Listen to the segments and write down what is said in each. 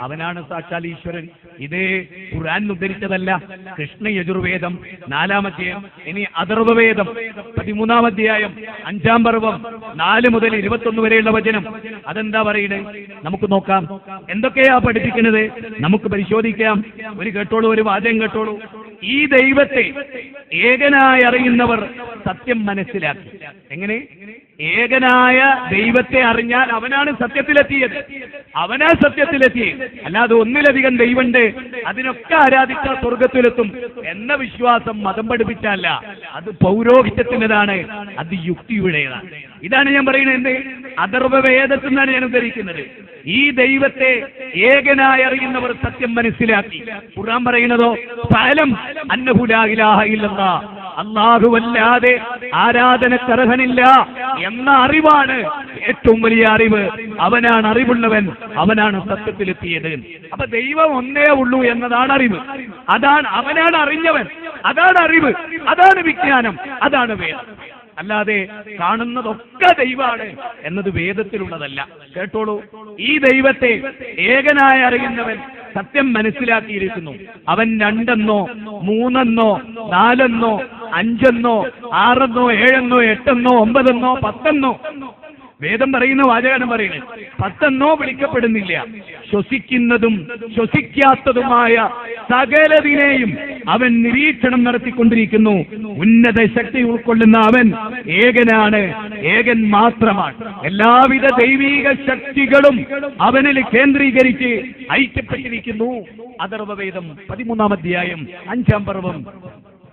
അവനാണ് സാക്ഷാൽ ഈശ്വരൻ. ഇത് ഖുർആൻ ഉദ്ധരിച്ചതല്ല. കൃഷ്ണ യജുർവേദം 4-ാം അധ്യായം, ഇനി അഥർവവേദം 13-ാം അധ്യായം 5-ാം പർവ്വം 4 മുതൽ 21 വരെയുള്ള വചനം. അതെന്താ പറയുന്നത്? നമുക്ക് നോക്കാം. എന്തൊക്കെയാ പഠിപ്പിക്കുന്നത് നമുക്ക് പരിശോധിക്കാം. ഒരു കേട്ടോളൂ, ഒരു വാചകം കേട്ടോളൂ. ഈ ദൈവത്തെ ഏകനായി അറിയുന്നവർ സത്യം മനസ്സിലാക്കി. എങ്ങനെ? ഏകനായ ദൈവത്തെ അറിഞ്ഞാൽ അവനാണ് സത്യത്തിലെത്തിയത്. അവനാ സത്യത്തിലെത്തിയത്. അല്ലാതെ ഒന്നിലധികം ദൈവമുണ്ട്, അതിനൊക്കെ ആരാധിച്ചാൽ സ്വർഗത്തിലെത്തും എന്ന വിശ്വാസം മതം പഠിപ്പിച്ചല്ല. അത് പൗരോഹിത്യത്തിൻ്റെതാണ്, അത് യുക്തിയുടേതാണ്. ഇതാണ് ഞാൻ പറയുന്നത്. എന്ത്? അഥർവവേദത്തിൽ നിന്നാണ് ഞാൻ ഉദ്ധരിക്കുന്നത്. ഈ ദൈവത്തെ ഏകനായി അറിയുന്നവർ സത്യം മനസ്സിലാക്കി. ഖുർആൻ പറയുന്നതോ ഫഅലം അന്നഹു ലാ ഇലാഹ ഇല്ലല്ലാഹ്, അല്ലാഹുവല്ലാതെ ആരാധനക്കർഹനില്ല എന്ന അറിവാണ് ഏറ്റവും വലിയ അറിവ്. അവനാണ് അറിവുള്ളവൻ, അവനാണ് സത്യത്തിലെത്തിയത്. അപ്പൊ ദൈവം ഒന്നേ ഉള്ളൂ എന്നതാണ് അറിവ്. അതാണ് അവനാണ് അറിഞ്ഞവൻ, അതാണ് അറിവ്, അതാണ് വിജ്ഞാനം, അതാണ് വേദം. അല്ലാതെ കാണുന്നതൊക്കെ ദൈവമാണ് എന്നത് വേദത്തിലുള്ളതല്ല. കേട്ടോളൂ, ഈ ദൈവത്തെ ഏകനായി അറിയുന്നവൻ സത്യം മനസ്സിലാക്കിയിരിക്കുന്നു. അവൻ 2 എന്നോ 3 എന്നോ 4 എന്നോ 5 എന്നോ 6 എന്നോ 7 എന്നോ 8 എന്നോ 9 എന്നോ 10 എന്നോ വേദം പറയുന്ന വാചകം പറയുന്നത് 10 എന്നോ വിളിക്കപ്പെടുന്നില്ല. ശ്വസിക്കുന്നതും ശ്വസിക്കാത്തതുമായ സകലതിനെയും അവൻ നിരീക്ഷണം നടത്തിക്കൊണ്ടിരിക്കുന്നു. ഉന്നത ശക്തി ഉൾക്കൊള്ളുന്ന അവൻ ഏകനാണ്, ഏകൻ മാത്രമാണ്. എല്ലാവിധ ദൈവീക ശക്തികളും അവനിൽ കേന്ദ്രീകരിച്ച് ഐക്യപ്പെട്ടിരിക്കുന്നു. അഥർവവേദം 13-ാം അധ്യായം 5-ാം പർവ്വം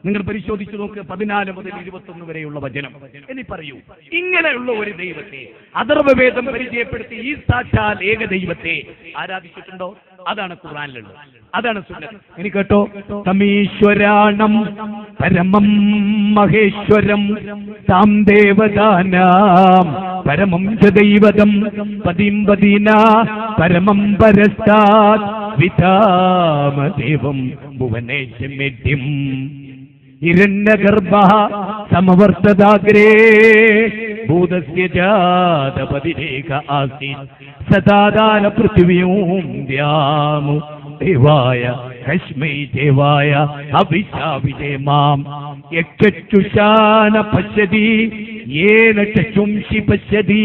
നിങ്ങൾ പരിശോധിച്ചു നോക്ക്. 14 മുതൽ 21 വരെയുള്ള വചനം. ഇനി പറയൂ, ഇങ്ങനെയുള്ള ഒരു ദൈവത്തെ അഥർവവേദം പരിചയപ്പെടുത്തി ഈ സാക്ഷാൽ ഏക ദൈവത്തെ ആരാധിച്ചിട്ടുണ്ടോ? അതാണ് ഖുർആനിലുള്ളത്, അതാണ് സുന്നത്ത്. ഇനി കേട്ടോ, സമീശ്വരാണം പരമം മഹേശ്വരം താം ദേവദാനാം പരമം ച ദൈവതം പതിം പതിന പരമം പരസ്താത് വിധാമദേവം ഭുവനേശമേദ്യം ഹിരണ്യഗർഭഃ സമവർത്തദാഗ്രേ ഭൂതസ്യ ജാതപതിരേക ആസീത് സദാദാന പൃഥിവ്യൂം ദ്യാമു ദേവായ കശ്മൈ ദേവായ അഭിശാവിജേ മാം യക്ഷുഷാന പശ്യതി യേന ചക്ഷുംഷി പശ്യതി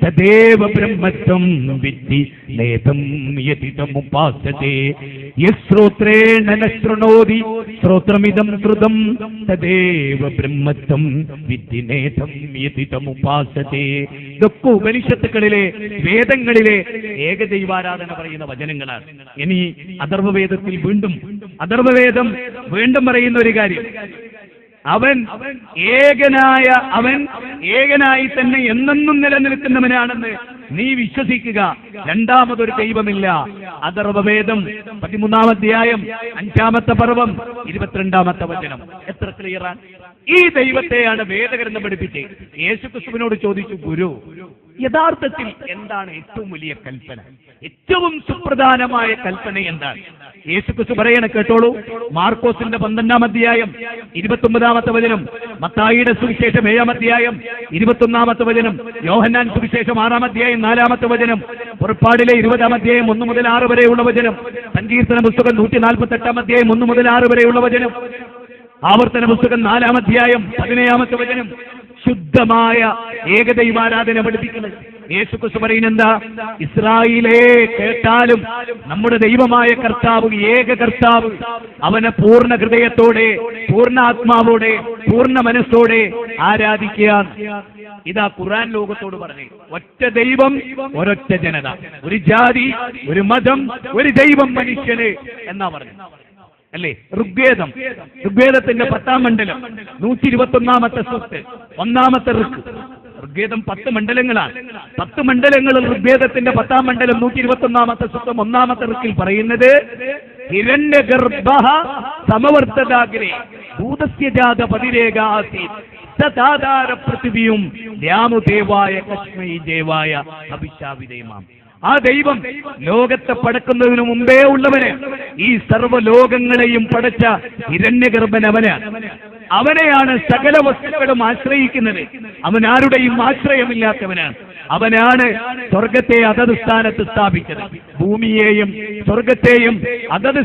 തദേവ ബ്രഹ്മത്വം വിദ്ധി നേതം യതിതമുപാസതേ യശ്രോത്രേണ ന ശൃണോതി ശ്രോത്രമിദം ശ്രുതം തദേവ ബ്രഹ്മത്വം വിദ്ധി നേതം യതിതമുപാസതേ. ഇതൊക്കെ ഉപനിഷത്തുക്കളിലെ വേദങ്ങളിലെ ഏകദൈവാരാധന പറയുന്ന വചനങ്ങളാണ്. ഇനി അഥർവവേദത്തിൽ അഥർവവേദം വീണ്ടും പറയുന്ന ഒരു കാര്യം, അവൻ ഏകനായി തന്നെ എന്നെന്നും നിലനിൽക്കുന്നവനാണെന്ന് നീ വിശ്വസിക്കുക. രണ്ടാമതൊരു ദൈവമില്ല. അഥർവവേദം 13-ാം അധ്യായം 5-ാമത്തെ പർവ്വം 22-ാമത്തെ വചനം. എത്ര ക്ലിയറാണ്! ഈ ദൈവത്തെയാണ് വേദഗ്രന്ഥം പഠിപ്പിച്ച്. യേശുക്രിസ്തുവിനോട് ചോദിച്ചു, ഗുരു, യഥാർത്ഥത്തിൽ എന്താണ് ഏറ്റവും വലിയ കൽപ്പന, ഏറ്റവും സുപ്രധാനമായ കൽപ്പന എന്താണ്? യേശുക്രിസ്തു പറയണ കേട്ടോളൂ. മാർക്കോസിന്റെ 12-ാം അധ്യായം 29-ാമത്തെ വചനം, മത്തായിയുടെ സുവിശേഷം 7-ാം അധ്യായം 21-ാമത്തെ വചനം, യോഹന്നാൻ സുവിശേഷം 6-ാം അധ്യായം 4-ാമത്തെ വചനം, പുറപ്പാടിലെ 20-ാം അധ്യായം 1 മുതൽ 6 വരെയുള്ള വചനം, സങ്കീർത്തന പുസ്തകം 148-ാം അധ്യായം 1 മുതൽ 6 വരെയുള്ള വചനം, ആവർത്തന പുസ്തകം 4-ാം അധ്യായം 17-ാമത്തെ വചനം. ശുദ്ധമായ ഏകദൈവാരാധന പഠിപ്പിക്കുന്നത്. യേശുക്രിസ്തു പറയുന്നെന്താ? ഇസ്രായേലേ കേട്ടാലും നമ്മുടെ ദൈവമായ കർത്താവ്, ഏക കർത്താവ്, അവനെ പൂർണ്ണ ഹൃദയത്തോടെ, പൂർണ്ണ ആത്മാവോടെ, പൂർണ്ണ മനസ്സോടെ ആരാധിക്കുക. ഇതാ ഖുർആൻ ലോകത്തോട് പറഞ്ഞു. ഒറ്റ ദൈവം, ഒരൊറ്റ ജനത, ഒരു ജാതി, ഒരു മതം, ഒരു ദൈവം മനുഷ്യന് എന്നാ പറഞ്ഞു അല്ലേ? ഋഗ്വേദത്തിന്റെ 10-ാം മണ്ഡലം 121-ാമത്തെ സൂക്ത് 1-ാമത്തെ ഋക്ക്. ഋഗ്വേദം 10 മണ്ഡലങ്ങളാണ്. 10 മണ്ഡലങ്ങളിൽ ഋഗ്വേദത്തിന്റെ 10-ാം മണ്ഡലം 121-ാമത്തെ സൂക്തം 1-ാമത്തെ ഋക്കിൽ പറയുന്നത്, ഹിരണ്യഗർഭഃ സമവർത്തദാഗ്രേ ഭൂതസ്യ ജാതപതിരേക ആസീത് സദാദാര പൃഥിവ്യൂം ദ്യാമു ദേവായ കശ്മൈ ദേവായ അഭിശാവിതേ മാം. ആ ദൈവം ലോകത്തെ പടക്കുന്നതിനു മുമ്പേ ഉള്ളവന്, ഈ സർവ്വലോകങ്ങളെയും പടച്ച ഹിരണ്യഗർഭൻ അവനെയാണ് സകല വസ്തുക്കളും ആശ്രയിക്കുന്നത്. അവൻ ആരുടെയും ആശ്രയമില്ലാത്തവനാണ്. അവനാണ് സ്വർഗത്തെ അതത് സ്ഥാനത്ത് സ്ഥാപിച്ചത്. ഭൂമിയെയും സ്വർഗത്തെയും അതത്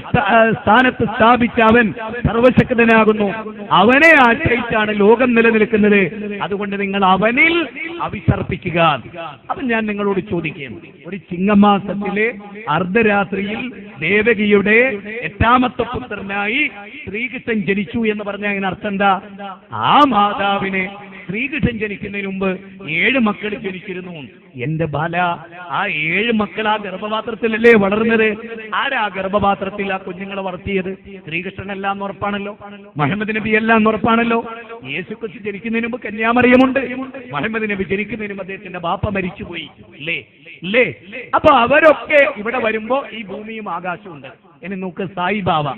സ്ഥാനത്ത് സ്ഥാപിച്ച അവൻ സർവശക്തനാകുന്നു. അവനെ ആശ്രയിച്ചാണ് ലോകം നിലനിൽക്കുന്നത്. അതുകൊണ്ട് നിങ്ങൾ അവനിൽ അവിസർപ്പിക്കുക. അപ്പം ഞാൻ നിങ്ങളോട് ചോദിക്കുകയാണ്, ഒരു ചിങ്ങമാസത്തിലെ അർദ്ധരാത്രിയിൽ ദേവകിയുടെ 8ാമത്തെ പുത്രനായി ശ്രീകൃഷ്ണൻ ജനിച്ചു എന്ന് പറഞ്ഞാൽ അതിന് അർത്ഥം എന്താ? ആ മാതാവിനെ ശ്രീകൃഷ്ണൻ ജനിക്കുന്നതിന് മുമ്പ് 7 മക്കൾ ജനിച്ചിരുന്നു. എന്റെ ബാല, ആ 7 മക്കൾ ആ ഗർഭപാത്രത്തിലല്ലേ വളർന്നത്? ആരാ ഗർഭപാത്രത്തിൽ ആ കുഞ്ഞുങ്ങളെ വളർത്തിയത്? ശ്രീകൃഷ്ണൻ എല്ലാം ഉറപ്പാണല്ലോ, മുഹമ്മദ് നബി എല്ലാം ഉറപ്പാണല്ലോ. യേശുക്രിസ്തു ജനിക്കുന്നതിന് മുമ്പ് കന്യാമറിയമുണ്ട്. മുഹമ്മദ് നബി ജനിക്കുന്നതിന് മുമ്പ് അദ്ദേഹത്തിന്റെ ബാപ്പ മരിച്ചുപോയി, ഇല്ലേ? അപ്പൊ അവരൊക്കെ ഇവിടെ വരുമ്പോ ഈ ഭൂമിയും ആകാശവും ഉണ്ട്. ഇനി നോക്ക്, സായിബാബ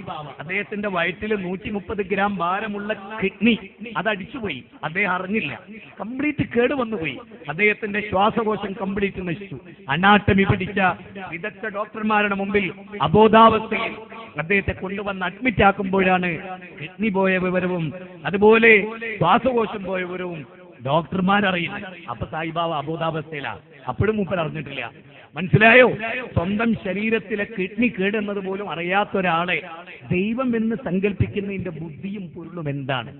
അദ്ദേഹത്തിന്റെ വയറ്റിൽ 130 ഗ്രാം ഭാരമുള്ള കിഡ്നി അതടിച്ചുപോയി. അദ്ദേഹം അറിഞ്ഞില്ല, കംപ്ലീറ്റ് കേടുവന്നുപോയി. അദ്ദേഹത്തിന്റെ ശ്വാസകോശം കംപ്ലീറ്റ് നശിച്ചു. അനാട്ടമി പഠിച്ച വിദഗ്ധ ഡോക്ടർമാരുടെ മുമ്പിൽ അബോധാവസ്ഥയിൽ അദ്ദേഹത്തെ കൊണ്ടുവന്ന് അഡ്മിറ്റ് ആക്കുമ്പോഴാണ് കിഡ്നി പോയ വിവരവും അതുപോലെ ശ്വാസകോശം പോയ വിവരവും ഡോക്ടർമാരറിയില്ല. അപ്പൊ സായിബാബ അബോധാവസ്ഥയിലാണ്. അപ്പോഴും മൂപ്പർ അറിഞ്ഞിട്ടില്ല. മനസ്സിലായോ? സ്വന്തം ശരീരത്തിലെ കിഡ്നി കേടുന്നത് പോലും അറിയാത്ത ഒരാളെ ദൈവം എന്ന് സങ്കല്പിക്കുന്നതിന്റെ ബുദ്ധിയും പൊരുളും എന്താണ്?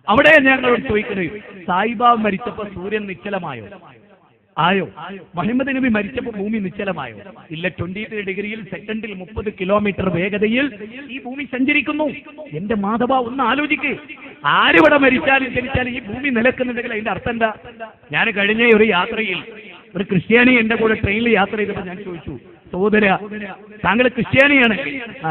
അവിടെ ഞങ്ങളോട് ചോദിക്കുന്നത്, സായിബാബ മരിച്ചപ്പോ സൂര്യൻ നിശ്ചലമായോ? ആയോ? മുഹമ്മദ് നബി മരിച്ചപ്പോൾ ഭൂമി നിശ്ചലമായോ? ഇല്ല. 23 ഡിഗ്രിയിൽ സെക്കൻഡിൽ 30 കിലോമീറ്റർ വേഗതയിൽ ഈ ഭൂമി സഞ്ചരിക്കുന്നു. എന്റെ മാധവ, ഒന്ന് ആലോചിക്ക്. ആരിവിടെ മരിച്ചാലും ജനിച്ചാലും ഈ ഭൂമി നിലക്കുന്നുണ്ടെങ്കിൽ അതിന്റെ അർത്ഥം എന്താ? ഞാൻ കഴിഞ്ഞ ഒരു യാത്രയിൽ ഒരു ക്രിസ്ത്യാനി എന്റെ കൂടെ ട്രെയിനിൽ യാത്ര ചെയ്തപ്പോൾ ഞാൻ ചോദിച്ചു, സഹോദര, താങ്കൾ ക്രിസ്ത്യാനിയാണ്?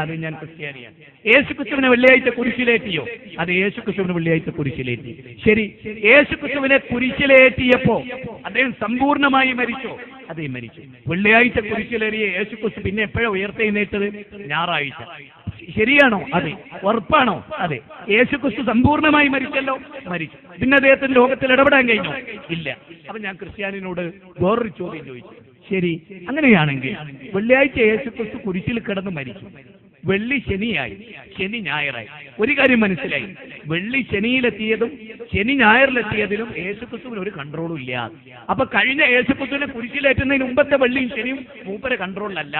അതെ, ഞാൻ ക്രിസ്ത്യാനിയാണ്. യേശുക്രിസ്തുവിനെ വെള്ളിയാഴ്ച കുരിശിലേറ്റിയോ? അതെ, യേശുക്രിസ്തുവിനെ വെള്ളിയാഴ്ച കുരിശിലേറ്റി. ശരി, യേശുക്രിസ്തുവിനെ കുരിശിലേറ്റിയപ്പോ അദ്ദേഹം സമ്പൂർണ്ണമായി മരിച്ചോ? അതെ, മരിച്ചു. വെള്ളിയാഴ്ച കുരിശിലേറിയ യേശുക്രിസ്തു പിന്നെ എപ്പോഴാണ് ഉയർത്തെഴുന്നേറ്റത്? ഞായറാഴ്ച. ശരിയാണോ? അതെ. ഉറപ്പാണോ? അതെ. യേശുക്രിസ്തു സമ്പൂർണ്ണമായി മരിച്ചല്ലോ, മരിച്ചു. പിന്നെ അദ്ദേഹത്തിന് ലോകത്തിൽ ഇടപെടാൻ കഴിഞ്ഞോ? ഇല്ല. അപ്പൊ ഞാൻ ക്രിസ്ത്യാനിനോട് വേറൊരു ചോദ്യം ചോദിച്ചു. ശരി, അങ്ങനെയാണെങ്കിൽ വെള്ളിയാഴ്ച യേശുക്രിസ്തു കുരിശിൽ കിടന്ന് മരിച്ചു, വെള്ളി ശനിയായി, ശനി ഞായറായി. ഒരു കാര്യം മനസ്സിലായി, വെള്ളി ശനിയിലെത്തിയതും ശനി ഞായറിലെത്തിയതിലും യേശുക്രിസ്തുവിന് ഒരു കൺട്രോളും ഇല്ല. അപ്പൊ കഴിഞ്ഞ യേശുക്രിസ്തുവിനെ കുരിശിലേറ്റുന്നതിന് മുമ്പത്തെ വെള്ളിയും ശനിയും മൂപ്പരെ കൺട്രോളിലല്ല.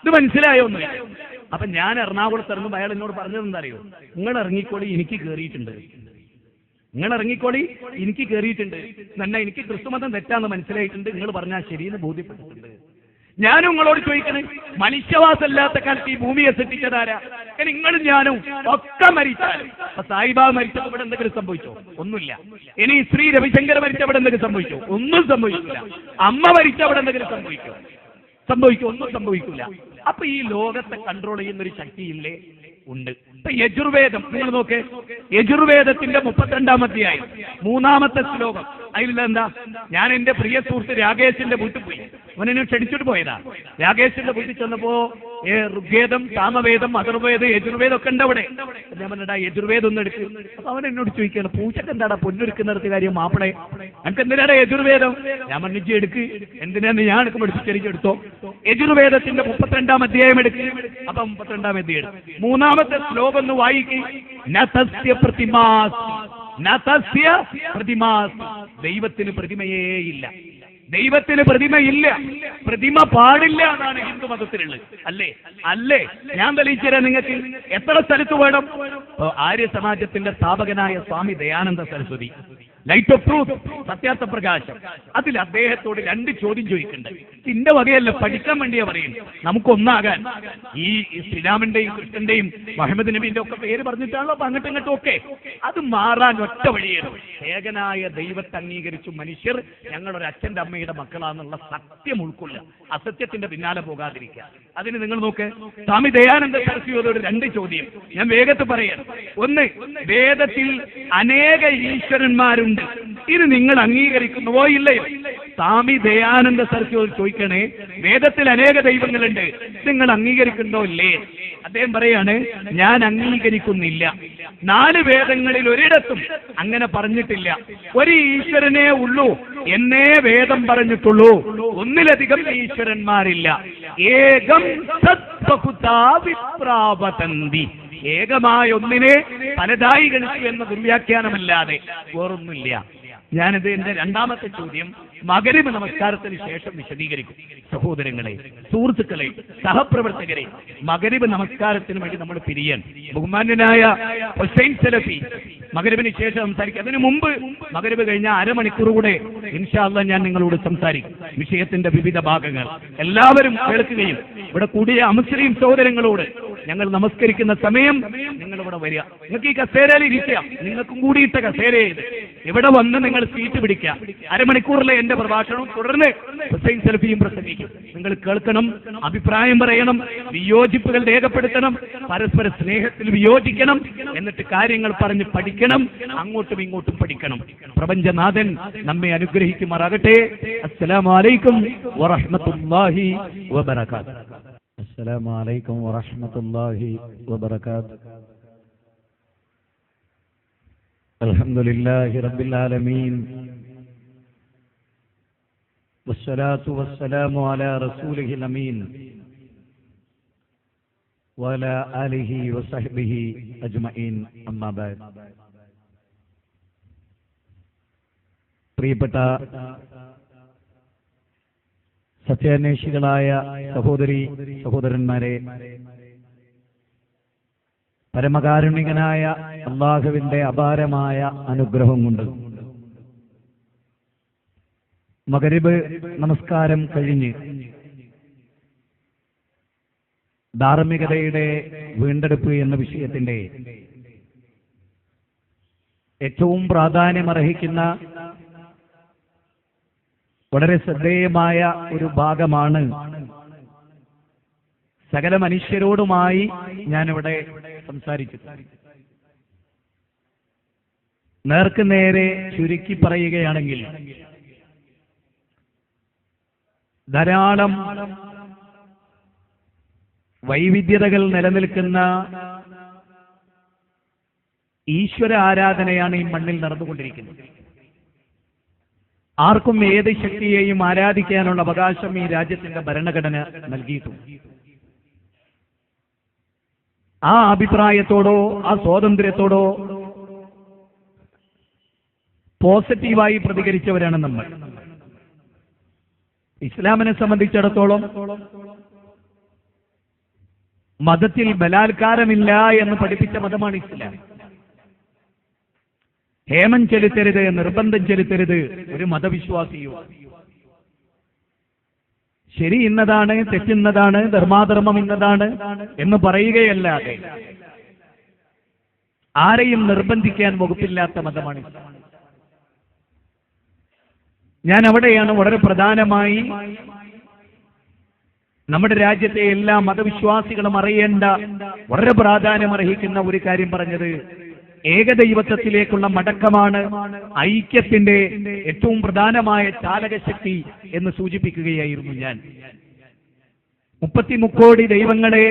ഇത് മനസ്സിലായോ? ഒന്നും. അപ്പൊ ഞാൻ എറണാകുളത്ത് ഇറങ്ങുമ്പോൾ അയാൾ എന്നോട് പറഞ്ഞത് എന്താ അറിയോ? നിങ്ങൾ ഇറങ്ങിക്കോളി, എനിക്ക് കയറിയിട്ടുണ്ട്. നിങ്ങൾ ഇറങ്ങിക്കോളി, എനിക്ക് കയറിയിട്ടുണ്ട്. തന്നെ എനിക്ക് ക്രിസ്തുമതം തെറ്റാന്ന് മനസ്സിലായിട്ടുണ്ട്. നിങ്ങൾ പറഞ്ഞാൽ ശരിയെന്ന് ബോധ്യപ്പെട്ടിട്ടുണ്ട്. ഞാനും നിങ്ങളോട് ചോദിക്കണേ, മനുഷ്യവാസമില്ലാത്ത കാലത്ത് ഈ ഭൂമിയെ സൃഷ്ടിച്ചതാരാ? നിങ്ങളും ഞാനും ഒക്കെ മരിച്ചാലും. അപ്പൊ സായിബാബ മരിച്ചപ്പോൾ ഇവിടെ എന്തെങ്കിലും സംഭവിച്ചോ? ഒന്നുമില്ല. ഇനി ശ്രീ രവിശങ്കർ മരിച്ചവിടെ എന്തെങ്കിലും സംഭവിച്ചോ? ഒന്നും സംഭവിക്കില്ല. അമ്മ മരിച്ചവിടെ എന്തെങ്കിലും സംഭവിക്കും? ഒന്നും സംഭവിക്കില്ല. അപ്പൊ ഈ ലോകത്തെ കൺട്രോൾ ചെയ്യുന്നൊരു ശക്തിയില്ലേ? ഉണ്ട്. ഇപ്പൊ യജുർവേദം നിങ്ങൾ നോക്കേ, യജുർവേദത്തിന്റെ 32-ാം അധ്യായം 3-ാമത്തെ ശ്ലോകം. അതിലെന്താ? ഞാൻ എന്റെ പ്രിയ സുഹൃത്ത് രാകേഷിന്റെ വീട്ടിൽ പോയി. അവനെന്നെ ക്ഷണിച്ചിട്ട് പോയതാ. രാകേഷിന്റെ വീട്ടിൽ ചെന്നപ്പോ ഋഗ്വേദം, സാമവേദം, അഥർവേദം, യജുർവേദം ഒക്കെ ഉണ്ട് അവിടെ. ഞാൻ പറഞ്ഞാ യജുർവേദം ഒന്ന് എടുക്ക്. അപ്പൊ അവൻ എന്നോട് ചോദിക്കുകയാണ്, പൂച്ചക്ക് എന്താടാ പൊന്നൊരുക്കുന്നിടത്ത് കാര്യം മാപ്പിളെ, എനിക്ക് എന്തിനാടാ യജുർവേദം? ഞാൻ മണ്ണിച്ച് എടുക്ക്. എന്തിനാന്ന് ഞാൻ എടുക്കും, പഠിപ്പിച്ചെടുത്തോ. യജുർവേദത്തിന്റെ 32-ാം അധ്യായം എടുക്ക്. അപ്പൊ 32-ാം അധ്യായം 3-ാമത്തെ ശ്ലോകം ഒന്ന് വായിക്ക്. നതസ്യ പ്രതിമാസ്, നതസ്യ പ്രതിമാസ്. ദൈവത്തിന് പ്രതിമയേ ഇല്ല. ദൈവത്തിന് പ്രതിമയില്ല, പ്രതിമ പാടില്ല എന്നാണ് ഹിന്ദു മതത്തിലുള്ളത്. അല്ലേ? ഞാൻ തെളിയിച്ചു തരാം നിങ്ങൾക്ക്. എത്ര സ്ഥലത്ത് വേണം? ആര്യ സമാജത്തിന്റെ സ്ഥാപകനായ Swami Dayananda Saraswati, light of truth, Satyarth Prakash, അതിൽ അദ്ദേഹത്തോട് 2 ചോദ്യം ചോദിക്കുന്നുണ്ട്. ഇതിന്റെ വകയല്ല, പഠിക്കാൻ വേണ്ടിയാ പറയുന്നത്. നമുക്കൊന്നാകാൻ ഈ ശ്രീരാമന്റെയും കൃഷ്ണന്റെയും മുഹമ്മദ് നബിന്റെ ഒക്കെ പേര് പറഞ്ഞിട്ടാണല്ലോ അപ്പൊ അങ്ങോട്ടും ഇങ്ങോട്ടും ഒക്കെ. അത് മാറാൻ ഒറ്റ വഴിയാണ്. ഏകനായ ദൈവത്തെ അംഗീകരിച്ചു മനുഷ്യർ ഞങ്ങളൊരു അച്ഛന്റെ അമ്മയുടെ മക്കളാന്നുള്ള സത്യം ഉൾക്കൊള്ളുക, അസത്യത്തിന്റെ പിന്നാലെ പോകാതിരിക്കുക. അതിന് നിങ്ങൾ നോക്ക്, സ്വാമി ദയാനന്ദ സരസ്വതിയോട് 2 ചോദ്യം ഞാൻ വേഗത്തിൽ പറയാം. ഒന്ന്, വേദത്തിൽ അനേക ഈശ്വരന്മാരുണ്ട്, ഇത് നിങ്ങൾ അംഗീകരിക്കുന്നുവോ ഇല്ലയോ? സ്വാമി ദയാനന്ദ സരസ്വതി ചോദിക്കണേ, വേദത്തിൽ അനേക ദൈവങ്ങളുണ്ട്, നിങ്ങൾ അംഗീകരിക്കുന്നുണ്ടോ ഇല്ലേ? അദ്ദേഹം പറയാണ്, ഞാൻ അംഗീകരിക്കുന്നില്ല. 4 വേദങ്ങളിൽ ഒരിടത്തും അങ്ങനെ പറഞ്ഞിട്ടില്ല. ഒരു ഈശ്വരനേ ഉള്ളൂ എന്നേ വേദം പറഞ്ഞിട്ടുള്ളൂ. ഒന്നിലധികം ഈശ്വരന്മാരില്ല. ഏകം സത്ബഹുതാ വിപ്രാവതന്തി. ഏകമായ ഒന്നിനെ പലതായി ഗണിച്ചു എന്ന ദുർവ്യാഖ്യാനമല്ലാതെ വേറൊന്നുമില്ല. ഞാനിത് എന്റെ രണ്ടാമത്തെ ചോദ്യം മഗ്‌രിബ് നമസ്കാരത്തിന് ശേഷം വിശദീകരിക്കും. സഹോദരങ്ങളെ, സുഹൃത്തുക്കളെ, സഹപ്രവർത്തകരെ, മഗ്‌രിബ് നമസ്കാരത്തിന് വേണ്ടി നമ്മൾ പിരിയാൻ ബഹുമാന്യനായ ഹുസൈൻ സലഫി മഗ്‌രിബിന് ശേഷം സംസാരിക്കും. അതിനു മുമ്പ് മഗ്‌രിബ് കഴിഞ്ഞ അരമണിക്കൂർ കൂടെ ഇൻഷാ അല്ലാഹ് ഞാൻ നിങ്ങളോട് സംസാരിക്കും. വിഷയത്തിന്റെ വിവിധ ഭാഗങ്ങൾ എല്ലാവരും കേൾക്കുകയും ഇവിടെ കൂടിയ അമുസ്ലിം സഹോദരങ്ങളോട് ഞങ്ങൾ നമസ്കരിക്കുന്ന സമയം നിങ്ങൾ ഇവിടെ വരിക. നിങ്ങൾക്ക് ഈ കസേരയിൽ ഇരിക്കാം, നിങ്ങൾക്കും കൂടിയിട്ട കസേരയത് ഇവിടെ വന്ന് നിങ്ങൾ സീറ്റ് പിടിക്കുക. അരമണിക്കൂറിലെ എന്റെ പ്രഭാഷണവും തുടർന്ന് ഹുസൈൻ സലഫിയും പ്രസംഗിക്കും. നിങ്ങൾ കേൾക്കണം, അഭിപ്രായം പറയണം, വിയോജിപ്പുകൾ രേഖപ്പെടുത്തണം, പരസ്പര സ്നേഹത്തിൽ വിയോജിക്കണം, എന്നിട്ട് കാര്യങ്ങൾ പറഞ്ഞ് പഠിക്കണം, അങ്ങോട്ടും ഇങ്ങോട്ടും പഠിക്കണം. പ്രപഞ്ചനാഥൻ നമ്മെ അനുഗ്രഹിക്കുമാറാകട്ടെ. അസ്സലാമു അലൈക്കും വറഹ്മത്തുള്ളാഹി വബറകാതുഹു. السلام عليكم ورحمة الله وبركاته. الحمد لله رب العالمين والصلاة والسلام على رسوله الأمين وعلى آله وصحبه أجمعين أما بعد. പ്രിയപ്പെട്ട സത്യാന്വേഷികളായ സഹോദരി സഹോദരന്മാരെ, പരമകാരുണികനായ അല്ലാഹുവിന്റെ അപാരമായ അനുഗ്രഹം കൊണ്ട് മഗ്‌രിബ് നമസ്കാരം കഴിഞ്ഞ് ധാർമ്മികതയുടെ വീണ്ടെടുപ്പ് എന്ന വിഷയത്തിന്റെ ഏറ്റവും പ്രാധാന്യമർഹിക്കുന്ന വളരെ ശ്രദ്ധേയമായ ഒരു ഭാഗമാണ് സകല മനുഷ്യരോടുമായി ഞാനിവിടെ സംസാരിച്ചത്. നേർക്ക് നേരെ ചുരുക്കി പറയുകയാണെങ്കിൽ ധാരാളം വൈവിധ്യതകൾ നിലനിൽക്കുന്ന ഈശ്വര ആരാധനയാണ് ഈ മണ്ണിൽ നടന്നുകൊണ്ടിരിക്കുന്നത്. ആർക്കും ഏത് ശക്തിയെയും ആരാധിക്കാനുള്ള അവകാശം ഈ രാജ്യത്തിന്റെ ഭരണഘടന നൽകിയിട്ടുണ്ട്. ആ അഭിപ്രായത്തോടോ ആ സ്വാതന്ത്ര്യത്തോടോ പോസിറ്റീവായി പ്രതികരിച്ചവരാണ് നമ്മൾ. ഇസ്ലാമിനെ സംബന്ധിച്ചിടത്തോളം മതത്തിൽ ബലാത്കാരമില്ല എന്ന് പഠിപ്പിച്ച മതമാണ് ഇസ്ലാം. ഹേമം ചെലുത്തരുത്, നിർബന്ധം ചെലുത്തരുത് ഒരു മതവിശ്വാസിയോ. ശരി ഇന്നതാണ്, തെറ്റിന്നതാണ്, ധർമാധർമ്മം ഇന്നതാണ് എന്ന് പറയുകയല്ലാതെ ആരെയും നിർബന്ധിക്കാൻ വകുപ്പില്ലാത്ത മതമാണ് ഇസ്ലാം. ഞാൻ അവിടെയാണ് വളരെ പ്രധാനമായി നമ്മുടെ രാജ്യത്തെ എല്ലാ മതവിശ്വാസികളും അറിയേണ്ട വളരെ പ്രാധാന്യമർഹിക്കുന്ന ഒരു കാര്യം പറഞ്ഞത് ഏകദൈവത്വത്തിലേക്കുള്ള മടക്കമാണ് ഐക്യത്തിന്റെ ഏറ്റവും പ്രധാനമായ ചാലകശക്തി എന്ന് സൂചിപ്പിക്കുകയായിരുന്നു ഞാൻ. 33 കോടി ദൈവങ്ങളെ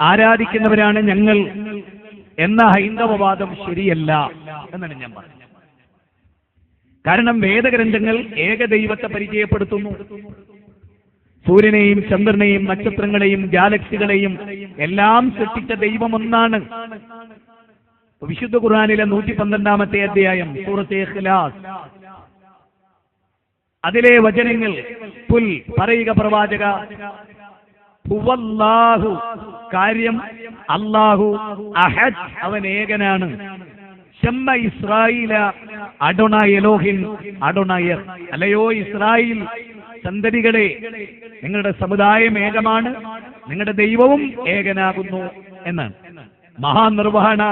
ആരാധിക്കുന്നവരാണ് ഞങ്ങൾ എന്ന ഹൈന്ദവവാദം ശരിയല്ല എന്നാണ് ഞാൻ പറഞ്ഞത്. കാരണം വേദഗ്രന്ഥങ്ങൾ ഏകദൈവത്തെ പരിചയപ്പെടുത്തുന്നു. സൂര്യനെയും ചന്ദ്രനെയും നക്ഷത്രങ്ങളെയും ഗാലക്സികളെയും എല്ലാം സൃഷ്ടിച്ച ദൈവം ഒന്നാണ്. വിശുദ്ധ ഖുർആനിലെ 112-ാമത്തെ അധ്യായം സൂറത്തെ ഇഖ്ലാസ്, അതിലെ വചനങ്ങൾ പുൽ പറയുക പ്രവാചക, ഹുവല്ലാഹു കാര്യം അല്ലാഹു അഹദ് അവൻ ഏകനാണ്, ശമ്മ ഇസ്രായേല അഡോണാ എലോഹിൻ അഡോണായർ, അല്ലയോ ഇസ്രായേൽ സന്തതികളെ നിങ്ങളുടെ സമുദായം ഏകമാണ്, നിങ്ങളുടെ ദൈവവും ഏകനാകുന്നു എന്നാണ്. മഹാനിർവഹണ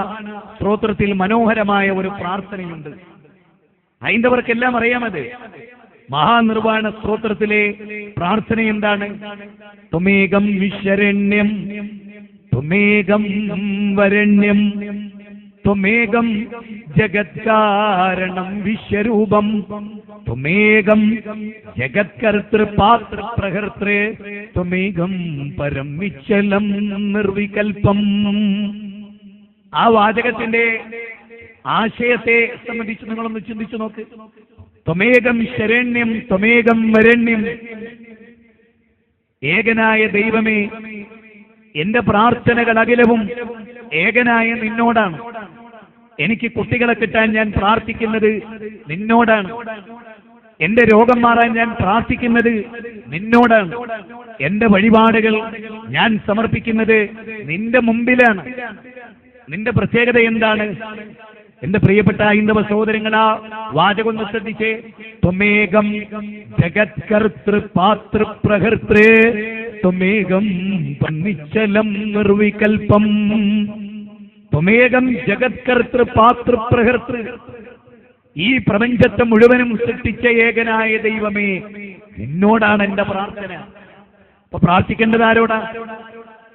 സ്തോത്രത്തിൽ മനോഹരമായ ഒരു പ്രാർത്ഥനയുണ്ട്. ഹൈന്ദവർക്കെല്ലാം അറിയാമത്. മഹാനിർവഹണ സ്തോത്രത്തിലെ പ്രാർത്ഥന എന്താണ്? ത്വമേകം വിശരണ്യം ത്വമേകം വരണ്യം ത്വമേകം ജഗത്കാരണം വിശ്വരൂപം ത്വമേകം ജഗത്കർത്തൃപാത്ര പ്രഹർത്തൃ ത്വമേകം പരം നിശ്ചലം നിർവികൽപം. ആ വാചകത്തിന്റെ ആശയത്തെ സംബന്ധിച്ച് നിങ്ങളൊന്ന് ചിന്തിച്ചു നോക്ക്. ത്വമേകം ശരണ്യം ത്വമേകം വരണ്യം, ഏകനായ ദൈവമേ എന്റെ പ്രാർത്ഥനകൾ അഖിലവും ഏകനായ നിന്നോടാണ്. എനിക്ക് കുട്ടികളെ കിട്ടാൻ ഞാൻ പ്രാർത്ഥിക്കുന്നത് നിന്നോടാണ്. എന്റെ രോഗം മാറാൻ ഞാൻ പ്രാർത്ഥിക്കുന്നത് നിന്നോടാണ്. എന്റെ വഴിപാടുകൾ ഞാൻ സമർപ്പിക്കുന്നത് നിന്റെ മുമ്പിലാണ്. നിന്റെ പ്രത്യേകത എന്താണ്? എന്റെ പ്രിയപ്പെട്ട ഹൈന്ദവ സഹോദരങ്ങളാ, വാചകം ഒന്ന് ശ്രദ്ധിച്ചേ. ത്വമേകം ജഗത്കർത്തൃ പാതൃ പ്രഹർത്തൃ ത്വമേകം പന്നിശ്ചലം നിർവികൽപം. ത്വമേകം ജഗത്കർത്തൃ പാതൃ പ്രഹർത്തൃ. ഈ പ്രപഞ്ചത്തെ മുഴുവനും സൃഷ്ടിച്ച ഏകനായ ദൈവമേ, നിന്നോടാണ് എന്റെ പ്രാർത്ഥന. അപ്പൊ പ്രാർത്ഥിക്കേണ്ടത് ആരോടാ?